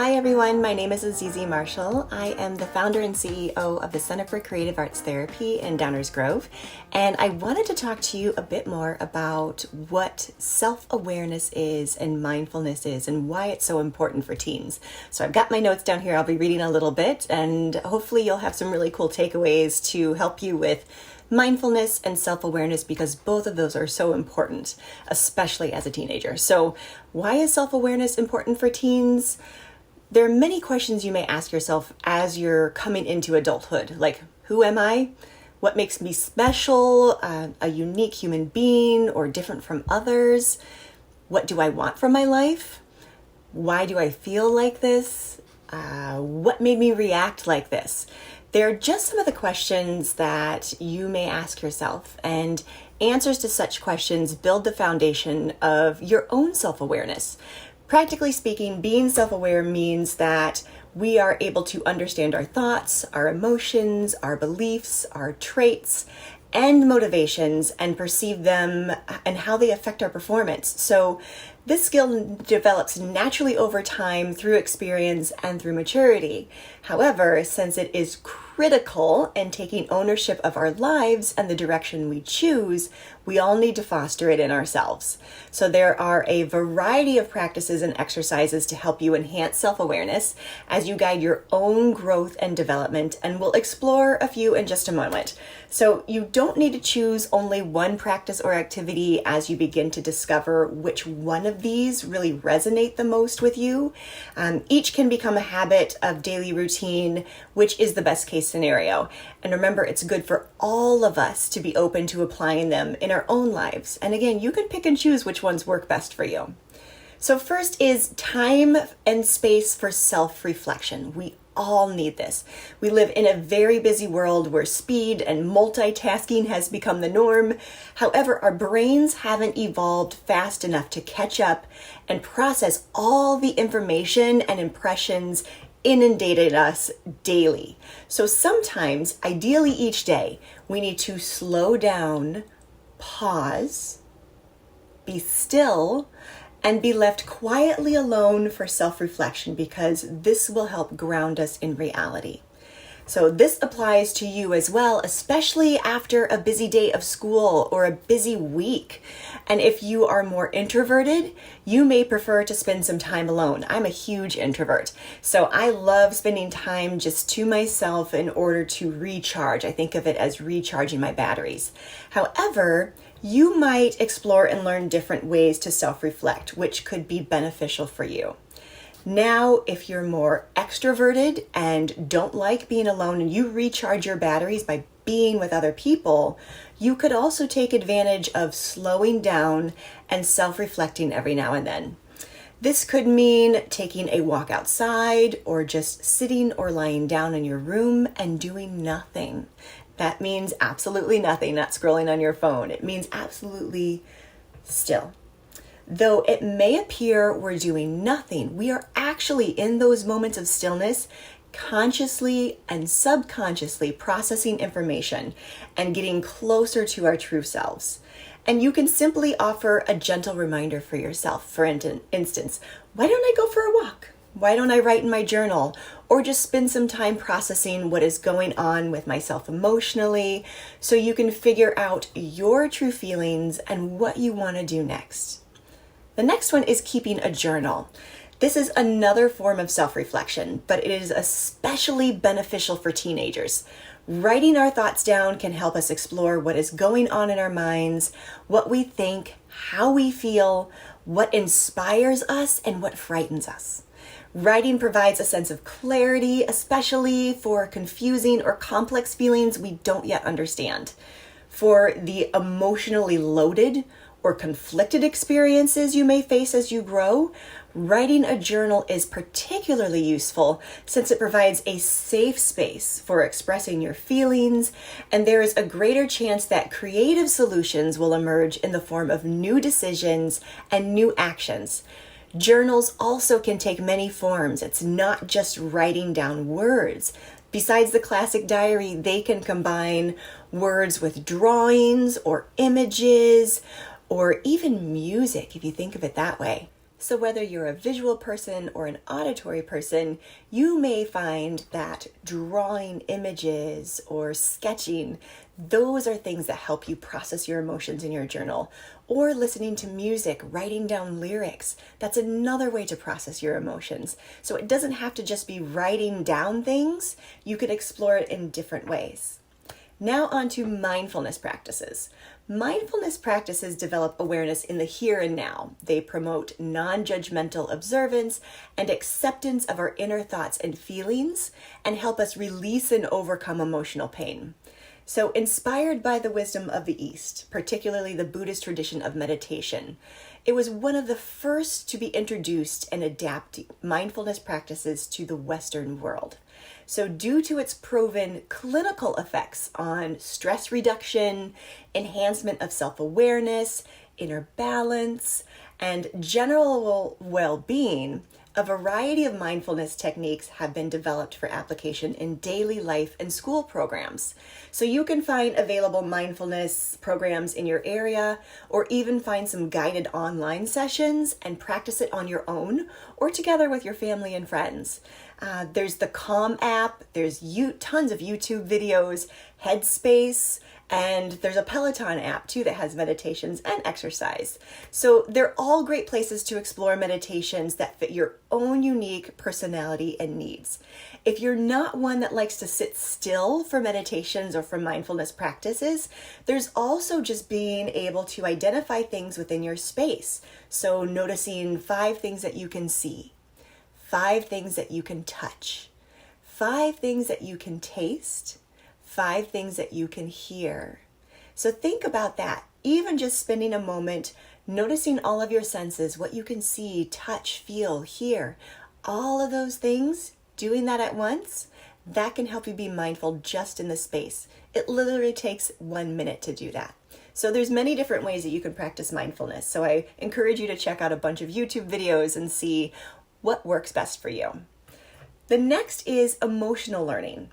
Hi everyone, my name is Azizi Marshall. I am the founder and CEO of the Center for Creative Arts Therapy in Downers Grove, and I wanted to talk to you a bit more about what self-awareness is and mindfulness is and why it's so important for teens. So I've got my notes down here. I'll be reading a little bit, and hopefully you'll have some really cool takeaways to help you with mindfulness and self-awareness, because both of those are so important, especially as a teenager. So why is self-awareness important for teens? There are many questions you may ask yourself as you're coming into adulthood, like, who am I? What makes me special, a unique human being or different from others? What do I want from my life? Why do I feel like this? What made me react like this? They're just some of the questions that you may ask yourself, and answers to such questions build the foundation of your own self-awareness. Practically speaking, being self-aware means that we are able to understand our thoughts, our emotions, our beliefs, our traits, and motivations, and perceive them and how they affect our performance. So this skill develops naturally over time through experience and through maturity. However, since it is critical in taking ownership of our lives and the direction we choose, we all need to foster it in ourselves. So there are a variety of practices and exercises to help you enhance self-awareness as you guide your own growth and development, and we'll explore a few in just a moment. So you don't need to choose only one practice or activity as you begin to discover which one of these really resonate the most with you. Each can become a habit of daily routine, which is the best case scenario. And remember, it's good for all of us to be open to applying them in our own lives. And again, you can pick and choose which ones work best for you. So first is time and space for self-reflection. We all need this. We live in a very busy world where speed and multitasking has become the norm. However, our brains haven't evolved fast enough to catch up and process all the information and impressions inundated us daily. So sometimes, ideally each day, we need to slow down, pause, be still, and be left quietly alone for self-reflection, because this will help ground us in reality. So this applies to you as well, especially after a busy day of school or a busy week. And if you are more introverted, you may prefer to spend some time alone. I'm a huge introvert, so I love spending time just to myself in order to recharge. I think of it as recharging my batteries. However, you might explore and learn different ways to self-reflect, which could be beneficial for you. Now, if you're more extroverted and don't like being alone and you recharge your batteries by being with other people, you could also take advantage of slowing down and self-reflecting every now and then. This could mean taking a walk outside or just sitting or lying down in your room and doing nothing. That means absolutely nothing, not scrolling on your phone. It means absolutely still. Though it may appear we're doing nothing, we are actually in those moments of stillness consciously and subconsciously processing information and getting closer to our true selves. And you can simply offer a gentle reminder for yourself. For instance, why don't I go for a walk? Why don't I write in my journal? Or just spend some time processing what is going on with myself emotionally, so you can figure out your true feelings and what you want to do next. The next one is keeping a journal. This is another form of self-reflection, but it is especially beneficial for teenagers. Writing our thoughts down can help us explore what is going on in our minds, what we think, how we feel, what inspires us, and what frightens us. Writing provides a sense of clarity, especially for confusing or complex feelings we don't yet understand. For the emotionally loaded or conflicted experiences you may face as you grow, writing a journal is particularly useful since it provides a safe space for expressing your feelings, and there is a greater chance that creative solutions will emerge in the form of new decisions and new actions. Journals also can take many forms. It's not just writing down words. Besides the classic diary, they can combine words with drawings or images or even music, if you think of it that way. So whether you're a visual person or an auditory person, you may find that drawing images or sketching, those are things that help you process your emotions in your journal. Or listening to music, writing down lyrics, that's another way to process your emotions. So it doesn't have to just be writing down things, you could explore it in different ways. Now on to mindfulness practices. Mindfulness practices develop awareness in the here and now. They promote non-judgmental observance and acceptance of our inner thoughts and feelings and help us release and overcome emotional pain. So inspired by the wisdom of the East, particularly the Buddhist tradition of meditation, it was one of the first to be introduced and adapt mindfulness practices to the Western world. So due to its proven clinical effects on stress reduction, enhancement of self-awareness, inner balance, and general well-being, a variety of mindfulness techniques have been developed for application in daily life and school programs. So you can find available mindfulness programs in your area, or even find some guided online sessions and practice it on your own or together with your family and friends. There's the Calm app, there's tons of YouTube videos, Headspace, and there's a Peloton app too that has meditations and exercise. So they're all great places to explore meditations that fit your own unique personality and needs. If you're not one that likes to sit still for meditations or for mindfulness practices, there's also just being able to identify things within your space. So noticing 5 things that you can see, 5 things that you can touch, 5 things that you can taste, 5 things that you can hear. So think about that. Even just spending a moment noticing all of your senses, what you can see, touch, feel, hear, all of those things, doing that at once, that can help you be mindful just in the space. It literally takes 1 minute to do that. So there's many different ways that you can practice mindfulness. So I encourage you to check out a bunch of YouTube videos and see what works best for you. The next is emotional learning.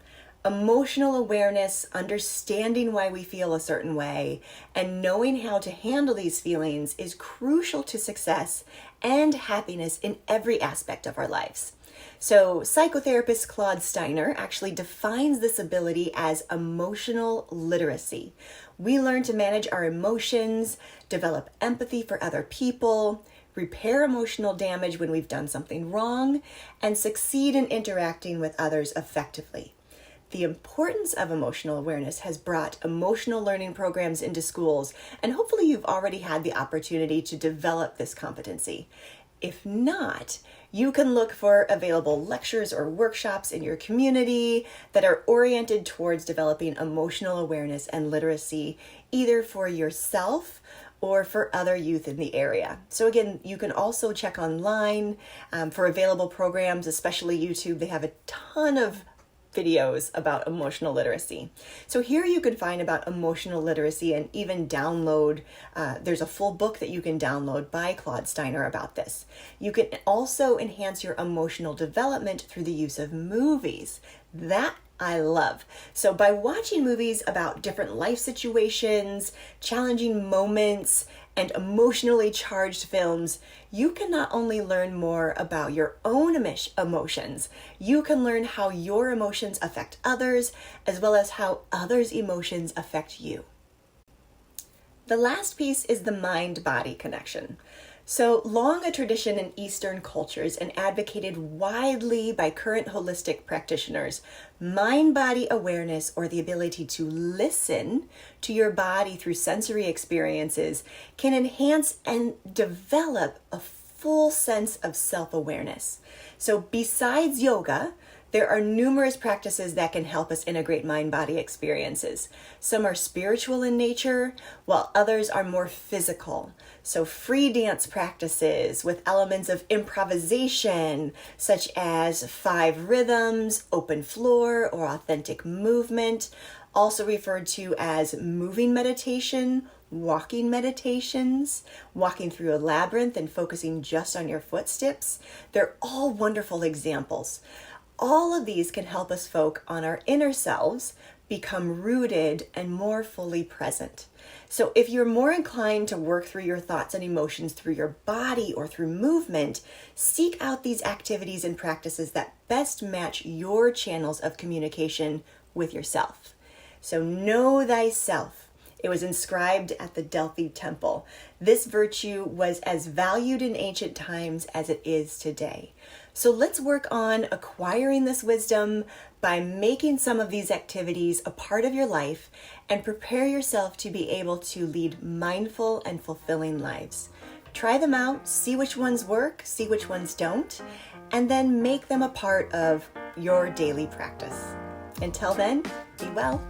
Emotional awareness, understanding why we feel a certain way, and knowing how to handle these feelings is crucial to success and happiness in every aspect of our lives. So psychotherapist Claude Steiner actually defines this ability as emotional literacy. We learn to manage our emotions, develop empathy for other people, repair emotional damage when we've done something wrong, and succeed in interacting with others effectively. The importance of emotional awareness has brought emotional learning programs into schools, and hopefully you've already had the opportunity to develop this competency. If not, you can look for available lectures or workshops in your community that are oriented towards developing emotional awareness and literacy, either for yourself or for other youth in the area. So again, you can also check online for available programs, especially YouTube. They have a ton of videos about emotional literacy. So here you can find about emotional literacy and even download, there's a full book that you can download by Claude Steiner about this. You can also enhance your emotional development through the use of movies. That I love. So by watching movies about different life situations, challenging moments, and emotionally charged films, you can not only learn more about your own emotions, you can learn how your emotions affect others, as well as how others' emotions affect you. The last piece is the mind-body connection. So long a tradition in Eastern cultures and advocated widely by current holistic practitioners, mind-body awareness, or the ability to listen to your body through sensory experiences, can enhance and develop a full sense of self-awareness. So besides yoga, there are numerous practices that can help us integrate mind-body experiences. Some are spiritual in nature, while others are more physical. So free dance practices with elements of improvisation, such as 5 rhythms, open floor, or authentic movement, also referred to as moving meditation, walking meditations, walking through a labyrinth and focusing just on your footsteps. They're all wonderful examples. All of these can help us focus on our inner selves become rooted and more fully present. So if you're more inclined to work through your thoughts and emotions through your body or through movement, seek out these activities and practices that best match your channels of communication with yourself. So know thyself. It was inscribed at the Delphi temple. This virtue was as valued in ancient times as it is today. So let's work on acquiring this wisdom by making some of these activities a part of your life and prepare yourself to be able to lead mindful and fulfilling lives. Try them out, see which ones work, see which ones don't, and then make them a part of your daily practice. Until then, be well.